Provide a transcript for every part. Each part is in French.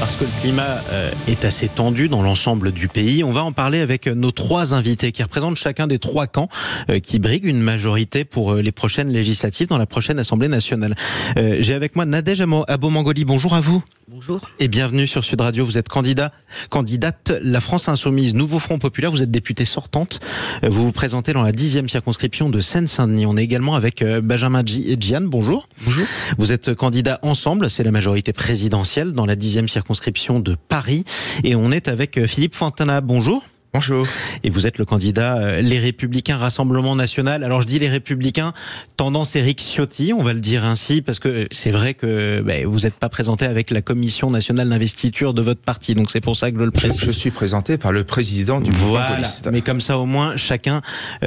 Parce que le climat est assez tendu dans l'ensemble du pays. On va en parler avec nos trois invités qui représentent chacun des trois camps qui briguent une majorité pour les prochaines législatives dans la prochaine Assemblée nationale. J'ai avec moi Nadège Abomangoli. Bonjour à vous. Bonjour. Et bienvenue sur Sud Radio. Vous êtes candidate La France Insoumise, Nouveau Front Populaire. Vous êtes députée sortante. Vous vous présentez dans la 10e circonscription de Seine-Saint-Denis. On est également avec Benjamin Djian. Bonjour. Bonjour. Vous êtes candidat Ensemble, c'est la majorité présidentielle dans la 10e circonscription de Paris. Et on est avec Philippe Fontana. Bonjour. Bonjour. Et vous êtes le candidat Les Républicains Rassemblement National. Alors je dis Les Républicains, tendance Éric Ciotti, on va le dire ainsi, parce que c'est vrai que vous n'êtes pas présenté avec la commission nationale d'investiture de votre parti, donc c'est pour ça que je le précise. Je suis présenté par le président du mouvement gaulliste. Mais comme ça au moins chacun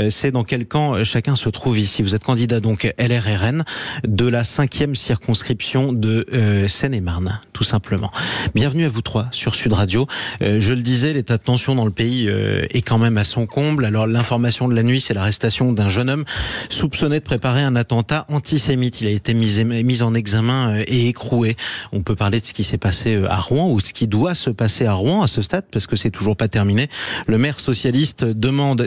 sait dans quel camp chacun se trouve ici. Vous êtes candidat donc LRRN de la 5e circonscription de Seine-et-Marne, tout simplement. Bienvenue à vous trois sur Sud Radio. Je le disais, l'état de tension dans le pays est quand même à son comble. Alors l'information de la nuit, c'est l'arrestation d'un jeune homme soupçonné de préparer un attentat antisémite. Il a été mis en examen et écroué. On peut parler de ce qui s'est passé à Rouen ou de ce qui doit se passer à Rouen à ce stade parce que c'est toujours pas terminé. Le maire socialiste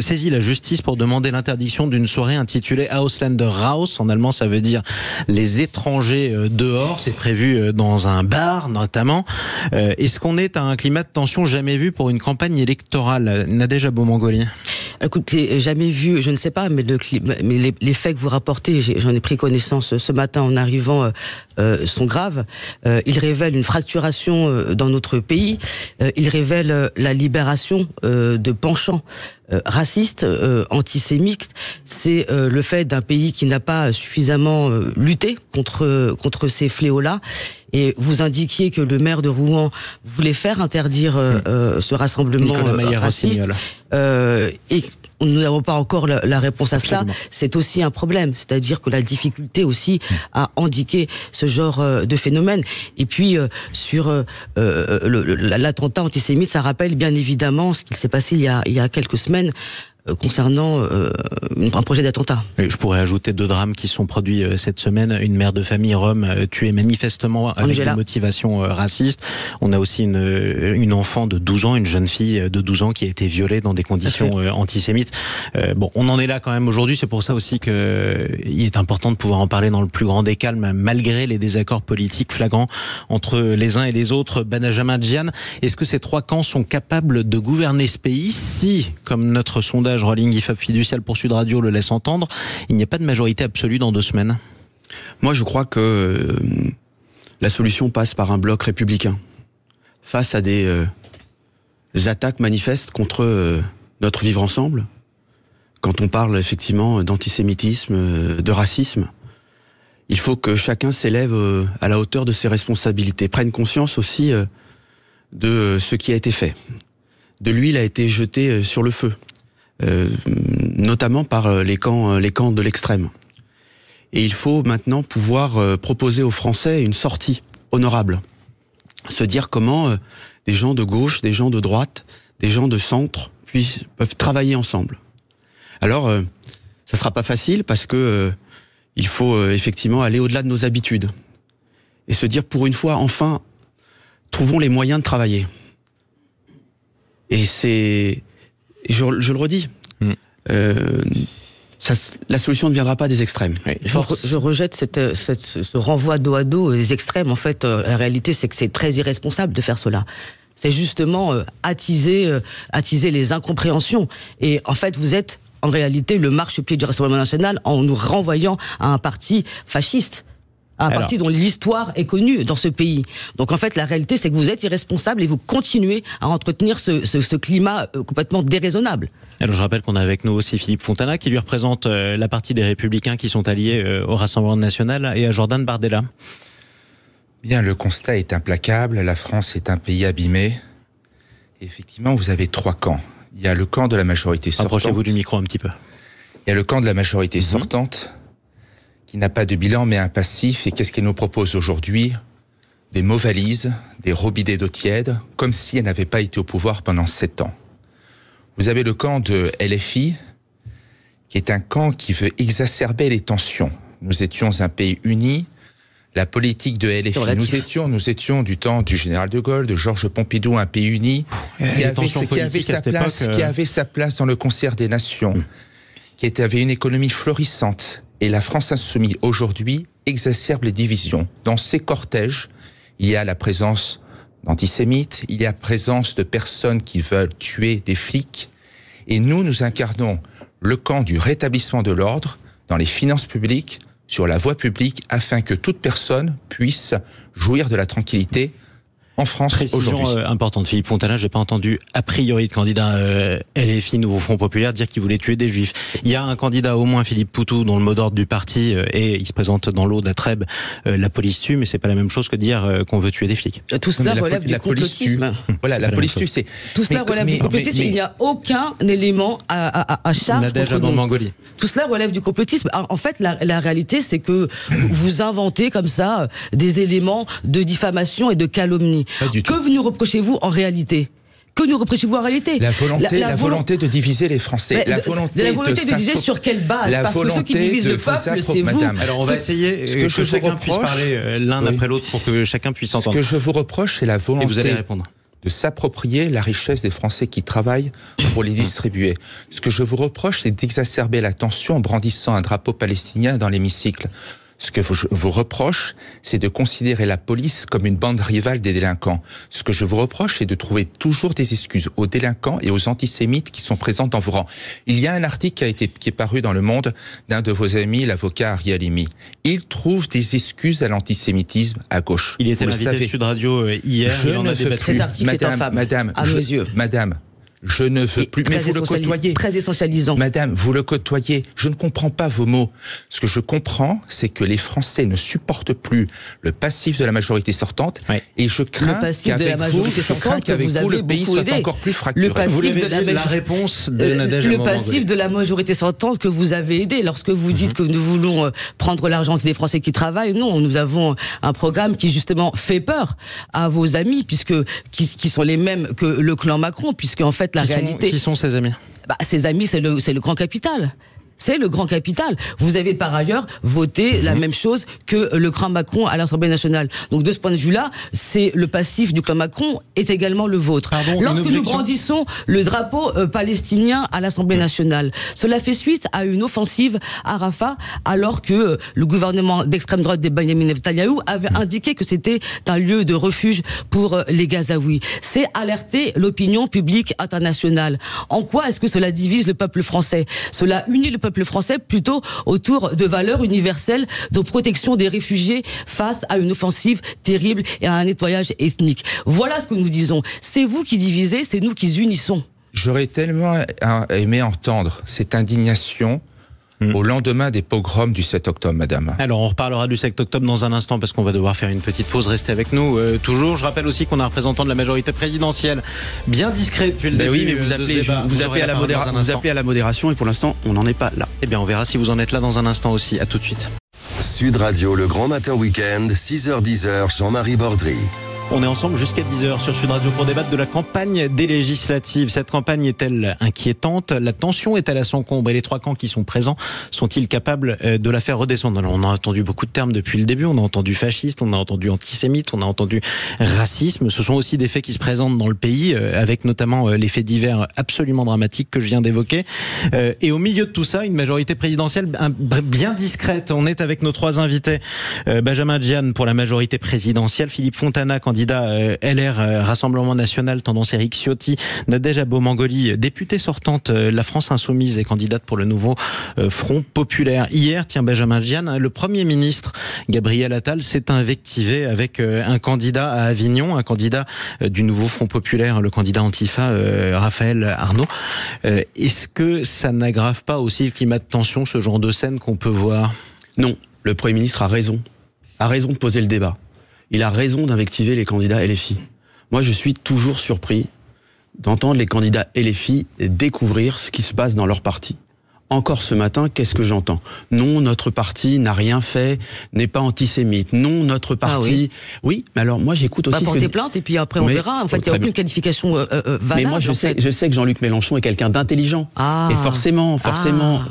saisit la justice pour demander l'interdiction d'une soirée intitulée Ausländer raus. En allemand, ça veut dire les étrangers dehors. C'est prévu dans un bar notamment. Est-ce qu'on est à un climat de tension jamais vu pour une campagne électorale? Nadège Abomangoli. Écoutez, jamais vu, je ne sais pas, mais les faits que vous rapportez, j'en ai pris connaissance ce matin en arrivant, sont graves. Ils révèlent une fracturation dans notre pays. Ils révèlent la libération de penchants racistes, antisémites. C'est le fait d'un pays qui n'a pas suffisamment lutté contre ces fléaux-là. Et vous indiquiez que le maire de Rouen voulait faire interdire ce rassemblement raciste. Et nous n'avons pas encore la réponse à cela. C'est aussi un problème, c'est-à-dire que la difficulté aussi à endiguer ce genre de phénomène. Et puis sur l'attentat antisémite, ça rappelle bien évidemment ce qui s'est passé il y a quelques semaines concernant un projet d'attentat. Je pourrais ajouter 2 drames qui sont produits cette semaine. Une mère de famille rome tuée manifestement avec des motivations racistes. On a aussi une enfant de 12 ans, une jeune fille de 12 ans qui a été violée dans des conditions antisémites. On en est là quand même aujourd'hui. C'est pour ça aussi qu'il est important de pouvoir en parler dans le plus grand des calmes, malgré les désaccords politiques flagrants entre les uns et les autres. Benjamin Djian, est-ce que ces 3 camps sont capables de gouverner ce pays si, comme notre sondage Rolling IFOP Fiducial pour Sud Radio le laisse entendre, il n'y a pas de majorité absolue dans 2 semaines? Moi, je crois que la solution passe par un bloc républicain. Face à des attaques manifestes contre notre vivre ensemble, quand on parle effectivement d'antisémitisme, de racisme, il faut que chacun s'élève à la hauteur de ses responsabilités, prenne conscience aussi de ce qui a été fait. De l'huile a été jetée sur le feu. Notamment par les camps de l'extrême. Et il faut maintenant pouvoir proposer aux Français une sortie honorable. Se dire comment des gens de gauche, des gens de droite, des gens de centre peuvent travailler ensemble. Alors, ça sera pas facile parce que il faut effectivement aller au-delà de nos habitudes. Et se dire pour une fois, enfin, trouvons les moyens de travailler. Et je le redis, la solution ne viendra pas des extrêmes. Oui, je rejette ce renvoi dos à dos des extrêmes. En fait, la réalité, c'est que c'est très irresponsable de faire cela. C'est justement attiser les incompréhensions. Et en fait, vous êtes en réalité le marchepied du Rassemblement national en nous renvoyant à un parti fasciste. Un parti dont l'histoire est connue dans ce pays. Donc en fait, la réalité, c'est que vous êtes irresponsable et vous continuez à entretenir ce climat complètement déraisonnable. Alors je rappelle qu'on a avec nous aussi Philippe Fontana qui lui représente la partie des Républicains qui sont alliés au Rassemblement national et à Jordan Bardella. Bien, le constat est implacable. La France est un pays abîmé. Et effectivement, vous avez 3 camps. Il y a le camp de la majorité sortante. Approchez-vous du micro un petit peu. Il y a le camp de la majorité sortante qui n'a pas de bilan mais un passif. Et qu'est-ce qu'elle nous propose aujourd'hui? Des mots valises, des robinets d'eau tiède, comme si elle n'avait pas été au pouvoir pendant 7 ans. Vous avez le camp de LFI, qui est un camp qui veut exacerber les tensions. Nous étions un pays uni, la politique de LFI. Nous étions du temps du général de Gaulle, de Georges Pompidou, un pays uni, qui avait sa place dans le concert des nations, qui avait une économie florissante. Et la France insoumise, aujourd'hui, exacerbe les divisions. Dans ces cortèges, il y a la présence d'antisémites, il y a la présence de personnes qui veulent tuer des flics. Et nous incarnons le camp du rétablissement de l'ordre dans les finances publiques, sur la voie publique, afin que toute personne puisse jouir de la tranquillité en France aujourd'hui. Précision importante, Philippe Fontana, j'ai pas entendu a priori de candidat LFI Nouveau Front Populaire dire qu'il voulait tuer des Juifs. Il y a un candidat au moins, Philippe Poutou, dont le mot d'ordre du parti et il se présente dans l'Aude à Trèbes, la police tue, mais c'est pas la même chose que dire qu'on veut tuer des flics. Tout cela relève du complotisme. Voilà, la police tue, c'est... Tout cela relève du complotisme, il n'y a aucun élément à charge. Nadège Abond-Mongolie. Tout cela relève du complotisme. En fait, la réalité, c'est que vous inventez comme ça des éléments de diffamation et de calomnie. Que nous reprochez-vous en réalité ? Que nous reprochez-vous en réalité ? La volonté de diviser les Français. La volonté de diviser sur quelle base ? Parce que ceux qui divisent le peuple, c'est vous. Alors on va essayer que chacun puisse parler l'un après l'autre pour que chacun puisse entendre. Ce que je vous reproche, c'est la volonté vous allez répondre. De s'approprier la richesse des Français qui travaillent pour les distribuer. Ce que je vous reproche, c'est d'exacerber la tension en brandissant un drapeau palestinien dans l'hémicycle. Ce que je vous reproche, c'est de considérer la police comme une bande rivale des délinquants. Ce que je vous reproche, c'est de trouver toujours des excuses aux délinquants et aux antisémites qui sont présents dans vos rangs. Il y a un article qui est paru dans Le Monde d'un de vos amis, l'avocat Ari Halimi. Il trouve des excuses à l'antisémitisme à gauche. Il était l'invité de Sud Radio hier. Je ne veux plus. Cet article est infâme, madame, à mes yeux. Madame, je ne veux plus, mais vous le côtoyez. Très essentialisant. Madame, vous le côtoyez. Je ne comprends pas vos mots. Ce que je comprends, c'est que les Français ne supportent plus le passif de la majorité sortante. Oui. Et je crains qu'avec vous, le pays soit encore plus fracturé. Vous l'avez dit, la réponse de Nadège Le passif de la majorité sortante que vous avez aidé. Lorsque vous dites que nous voulons prendre l'argent des Français qui travaillent, non, nous avons un programme qui justement fait peur à vos amis, qui sont les mêmes que le clan Macron, puisque en fait, qui sont ses amis ? Ses amis, c'est le grand capital. C'est le grand capital. Vous avez par ailleurs voté la même chose que le clan Macron à l'Assemblée nationale. Donc de ce point de vue-là, c'est le passif du clan Macron est également le vôtre. Lorsque nous brandissons le drapeau palestinien à l'Assemblée nationale, cela fait suite à une offensive à Rafah, alors que le gouvernement d'extrême droite de Benyamin Netanyahou avait indiqué que c'était un lieu de refuge pour les Gazaouis. C'est alerter l'opinion publique internationale. En quoi est-ce que cela divise le peuple français ? Cela unit le peuple français plutôt autour de valeurs universelles de protection des réfugiés face à une offensive terrible et à un nettoyage ethnique. Voilà ce que nous disons. C'est vous qui divisez, c'est nous qui unissons. J'aurais tellement aimé entendre cette indignation au lendemain des pogroms du 7 octobre, madame. Alors, on reparlera du 7 octobre dans un instant parce qu'on va devoir faire une petite pause. Restez avec nous toujours. Je rappelle aussi qu'on a un représentant de la majorité présidentielle bien discret depuis le début. Oui, mais vous appelez à la modération et pour l'instant, on n'en est pas là. Eh bien, on verra si vous en êtes là dans un instant aussi. À tout de suite. Sud Radio, le grand matin week-end, 6h-10h, Jean-Marie Bordry. On est ensemble jusqu'à 10h sur Sud Radio pour débattre de la campagne des législatives. Cette campagne est-elle inquiétante ? La tension est-elle à son comble ? Et les trois camps qui sont présents sont-ils capables de la faire redescendre ? Alors, on a entendu beaucoup de termes depuis le début. On a entendu fasciste, on a entendu antisémite, on a entendu racisme. Ce sont aussi des faits qui se présentent dans le pays, avec notamment les faits divers absolument dramatiques que je viens d'évoquer. Et au milieu de tout ça, une majorité présidentielle bien discrète. On est avec nos trois invités. Benjamin Djian pour la majorité présidentielle, Philippe Fontana, candidat LR Rassemblement National, tendance Éric Ciotti, Nadège Abond-Mongolie, députée sortante La France Insoumise et candidate pour le nouveau Front Populaire. Hier, Benjamin Djian, le Premier ministre Gabriel Attal s'est invectivé avec un candidat à Avignon, un candidat du nouveau Front Populaire, le candidat Antifa, Raphaël Arnaud. Est-ce que ça n'aggrave pas aussi le climat de tension, ce genre de scène qu'on peut voir ? Non, le Premier ministre a raison de poser le débat. Il a raison d'invectiver les candidats LFI. Moi, je suis toujours surpris d'entendre les candidats LFI découvrir ce qui se passe dans leur parti. Encore ce matin, qu'est-ce que j'entends? Non, notre parti n'a rien fait, n'est pas antisémite. Non, notre parti... Oui, mais alors moi j'écoute aussi... porter plainte et puis après on verra. En fait, il n'y a aucune qualification valable. Mais moi je sais que Jean-Luc Mélenchon est quelqu'un d'intelligent. Et forcément,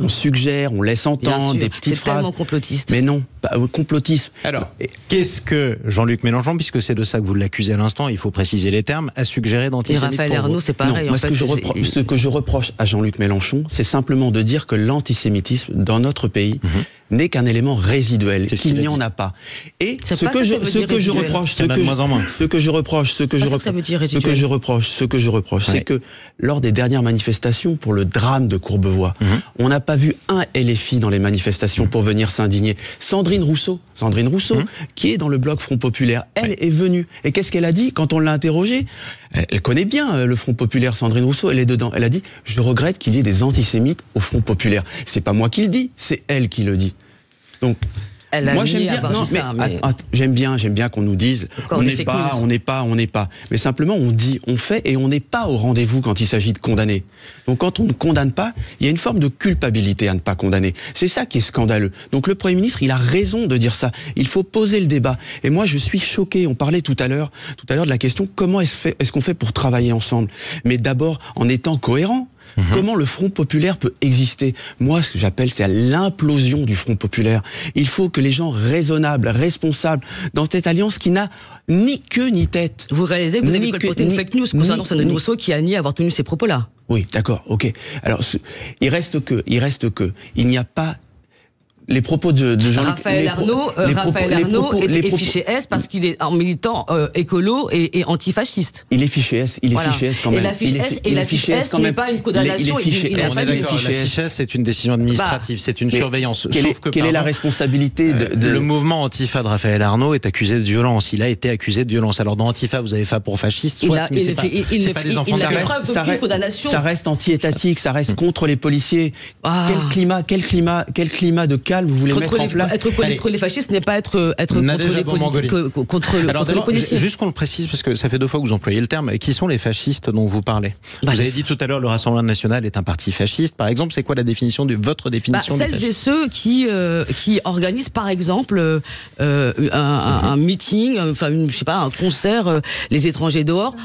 on suggère, on laisse entendre des petites phrases. C'est tellement complotiste. Mais non, complotisme. Alors, qu'est-ce que Jean-Luc Mélenchon, puisque c'est de ça que vous l'accusez à l'instant, il faut préciser les termes, a suggéré d'antisémite? Et Raphaël Ernaut, c'est pareil. Non, moi, ce que je reproche à Jean-Luc Mélenchon, c'est simplement de dire que l'antisémitisme dans notre pays n'est qu'un élément résiduel, qu'il n'y en a pas. Et ce que je reproche, c'est que lors des dernières manifestations pour le drame de Courbevoie, on n'a pas vu un LFI dans les manifestations pour venir s'indigner. Sandrine Rousseau, qui est dans le bloc Front Populaire, elle est venue. Et qu'est-ce qu'elle a dit quand on l'a interrogée? Elle connaît bien le Front Populaire, Sandrine Rousseau, elle est dedans. Elle a dit « Je regrette qu'il y ait des antisémites au Front Populaire ». C'est pas moi qui le dis, c'est elle qui le dit. Donc, moi j'aime bien qu'on nous dise on n'est pas. Mais simplement on dit, on fait et on n'est pas au rendez-vous quand il s'agit de condamner. Donc quand on ne condamne pas, il y a une forme de culpabilité à ne pas condamner. C'est ça qui est scandaleux. Donc le Premier ministre, il a raison de dire ça. Il faut poser le débat. Et moi je suis choqué. On parlait tout à l'heure de la question comment est-ce qu'on fait pour travailler ensemble. Mais d'abord en étant cohérent. Comment le Front Populaire peut exister? Moi, ce que j'appelle, c'est l'implosion du Front Populaire. Il faut que les gens raisonnables, responsables, dans cette alliance qui n'a ni queue ni tête. Vous réalisez que vous avez colporté une fake news concernant Sandrine Rousseau qui a nié avoir tenu ces propos-là? Oui, d'accord, ok. Alors, il reste que, il n'y a pas... Les propos de Jean-Luc... Raphaël Ernaut est fiché S parce qu'il est un militant écolo et antifasciste. Il est fiché S, fiché S quand même. Et la fiche S n'est pas une condamnation. On est d'accord, la fiche S c'est une décision administrative, c'est une surveillance. Quelle est la responsabilité de... Le mouvement Antifa de Raphaël Ernaut est accusé de violence. Il a été accusé de violence. Alors dans Antifa, vous avez fait pour fasciste, soit, mais c'est pas des enfants. Ça reste anti-étatique, ça reste contre les policiers. Quel climat de calme vous voulez mettre en place? Être contre les fascistes n'est pas être contre les policiers. Juste qu'on le précise, parce que ça fait 2 fois que vous employez le terme. Qui sont les fascistes dont vous parlez? Vous avez dit tout à l'heure le Rassemblement national est un parti fasciste. Par exemple, c'est quoi la définition votre définition? Celles et ceux qui organisent, par exemple, un meeting, un concert, les étrangers dehors,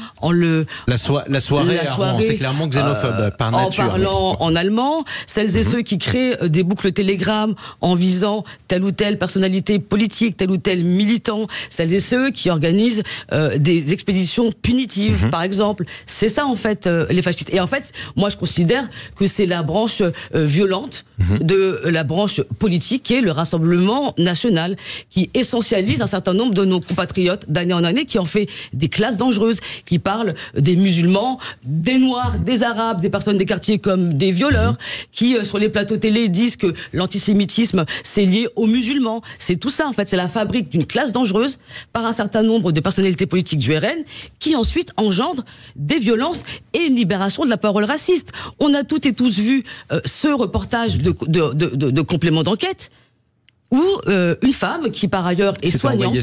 la soirée, c'est clairement xénophobe par nature. En parlant en allemand. Celles et ceux qui créent des boucles Telegram en visant telle ou telle personnalité politique, tel ou tel militant, celles et ceux qui organisent des expéditions punitives, par exemple. C'est ça, en fait, les fascistes. Et en fait, moi, je considère que c'est la branche violente de la branche politique, qui est le Rassemblement national, qui essentialise un certain nombre de nos compatriotes d'année en année, qui en fait des classes dangereuses, qui parlent des musulmans, des noirs, des arabes, des personnes des quartiers comme des violeurs, qui, sur les plateaux télé, disent que l'antisémitisme, c'est lié aux musulmans. C'est tout ça, en fait. C'est la fabrique d'une classe dangereuse par un certain nombre de personnalités politiques du RN qui ensuite engendre des violences et une libération de la parole raciste. On a toutes et tous vu ce reportage de complément d'enquête ou une femme qui par ailleurs est soignante,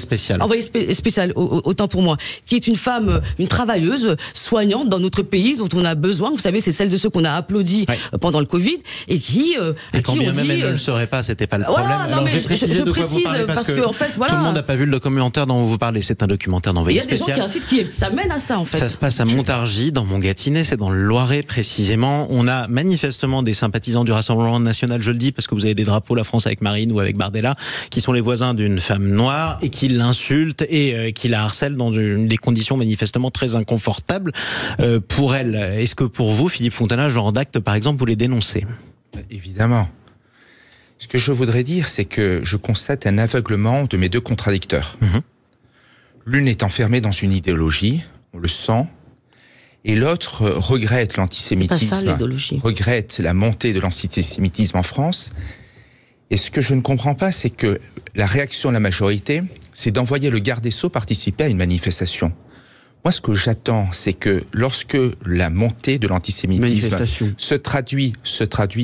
envoyée spéciale, autant pour moi, qui est une femme, une travailleuse soignante dans notre pays dont on a besoin. Vous savez, c'est celle de ceux qu'on a applaudi pendant le Covid et qui et quand bien même elle ne le serait pas, c'était pas le problème. Alors, je précise parce que en fait, tout le monde n'a pas vu le documentaire dont vous parlez. C'est un documentaire d'envoyé spécial. Il y a des gens qui incitent, ça mène à ça en fait. Ça se passe à Montargis, dans Montgâtinais, c'est dans le Loiret précisément. On a manifestement des sympathisants du Rassemblement national, je le dis parce que vous avez des drapeaux La France avec Marine ou avec Bardella, qui sont les voisins d'une femme noire et qui l'insultent et qui la harcèlent dans des conditions manifestement très inconfortables pour elle. Est-ce que pour vous, Philippe Fontana, genre d'acte par exemple, vous les dénoncez? Évidemment. Ce que je voudrais dire, c'est que je constate un aveuglement de mes deux contradicteurs. L'une est enfermée dans une idéologie, on le sent, et l'autre regrette l'antisémitisme, regrette la montée de l'antisémitisme en France. Et ce que je ne comprends pas, c'est que la réaction de la majorité, c'est d'envoyer le garde des Sceaux participer à une manifestation. Moi, ce que j'attends, c'est que lorsque la montée de l'antisémitisme se traduit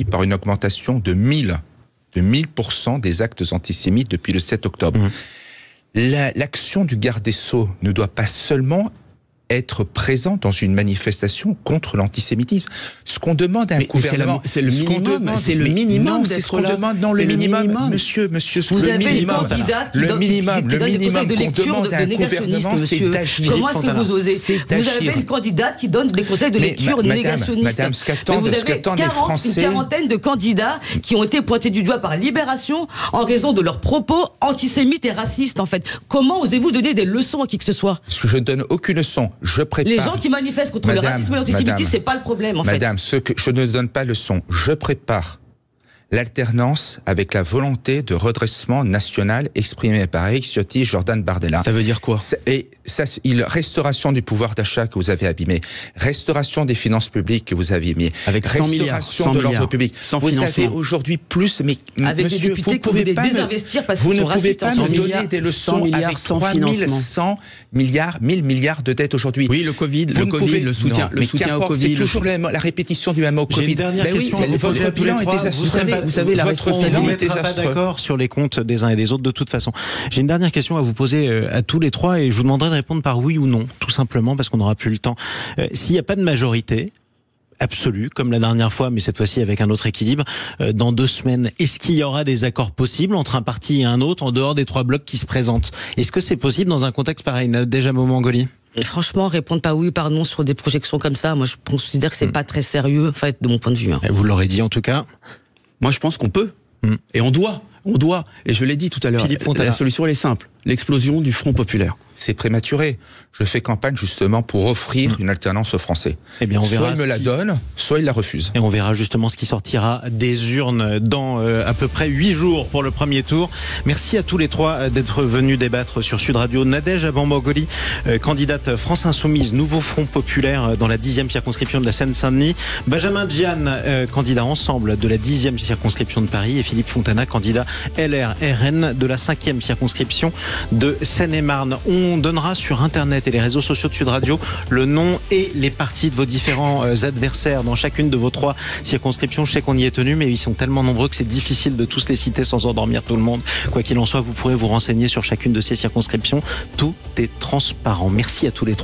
par une augmentation de 1000% des actes antisémites depuis le 7 octobre, l'action du garde des Sceaux ne doit pas seulement être présent dans une manifestation contre l'antisémitisme. Ce qu'on demande à un gouvernement, c'est le minimum c'est ce qu'on demande. Non, le minimum, monsieur, vous avez une candidate qui donne des conseils de lecture de négationnistes, monsieur. Comment est-ce que vous osez? Vous avez une candidate qui donne des conseils de lecture négationnistes. Madame, vous avez une quarantaine de candidats qui ont été pointés du doigt par Libération en raison de leurs propos antisémites et racistes, en fait. Comment osez-vous donner des leçons à qui que ce soit? Je ne donne aucune leçon. Je prépare. Les gens qui manifestent contre le racisme et l'antisémitisme, c'est pas le problème, en fait. Madame, je ne donne pas leçon. Je prépare l'alternance avec la volonté de redressement national exprimée par Éric Ciotti et Jordan Bardella. Ça veut dire quoi? Restauration du pouvoir d'achat que vous avez abîmé, restauration des finances publiques que vous avez abîmé, avec 100 restauration de l'ordre public. Vous avez aujourd'hui plus, mais avec monsieur, des députés vous pouvez pas désinvestir parce vous qu'ils ne sont pouvez racistes. pas nous donner des leçons avec 3100 milliards, 1000 milliards de dettes aujourd'hui. Oui, le Covid, le soutien au Covid. C'est toujours la répétition du même mot Covid. J'ai une dernière question. Votre bilan est désastreux. Vous savez, la réponse, on ne mettra pas d'accord sur les comptes des uns et des autres de toute façon. J'ai une dernière question à vous poser à tous les trois et je vous demanderai de répondre par oui ou non, tout simplement parce qu'on n'aura plus le temps. S'il n'y a pas de majorité absolue, comme la dernière fois, mais cette fois-ci avec un autre équilibre, dans 2 semaines, est-ce qu'il y aura des accords possibles entre un parti et un autre en dehors des 3 blocs qui se présentent? Est-ce que c'est possible dans un contexte pareil? Déjà, Mangoli? Franchement, répondre par oui ou par non sur des projections comme ça, moi je considère que c'est pas très sérieux, en fait, de mon point de vue. Vous l'aurez dit en tout cas. Moi je pense qu'on peut. Et on doit, et je l'ai dit tout à l'heure, la solution elle est simple, l'explosion du Front populaire. C'est prématuré. Je fais campagne justement pour offrir une alternance aux Français. Eh bien, on verra. Soit il me la donne, soit il la refuse. Et on verra justement ce qui sortira des urnes dans à peu près 8 jours pour le premier tour. Merci à tous les 3 d'être venus débattre sur Sud Radio. Nadège Abamangoli, candidate France Insoumise, Nouveau Front Populaire dans la 10e circonscription de la Seine-Saint-Denis. Benjamin Diane, candidat Ensemble de la 10e circonscription de Paris. Et Philippe Fontana, candidat LR-RN de la 5e circonscription de Seine-et-Marne. On donnera sur Internet et les réseaux sociaux de Sud Radio le nom et les partis de vos différents adversaires dans chacune de vos 3 circonscriptions. Je sais qu'on y est tenu, mais ils sont tellement nombreux que c'est difficile de tous les citer sans endormir tout le monde. Quoi qu'il en soit, vous pourrez vous renseigner sur chacune de ces circonscriptions. Tout est transparent. Merci à tous les 3.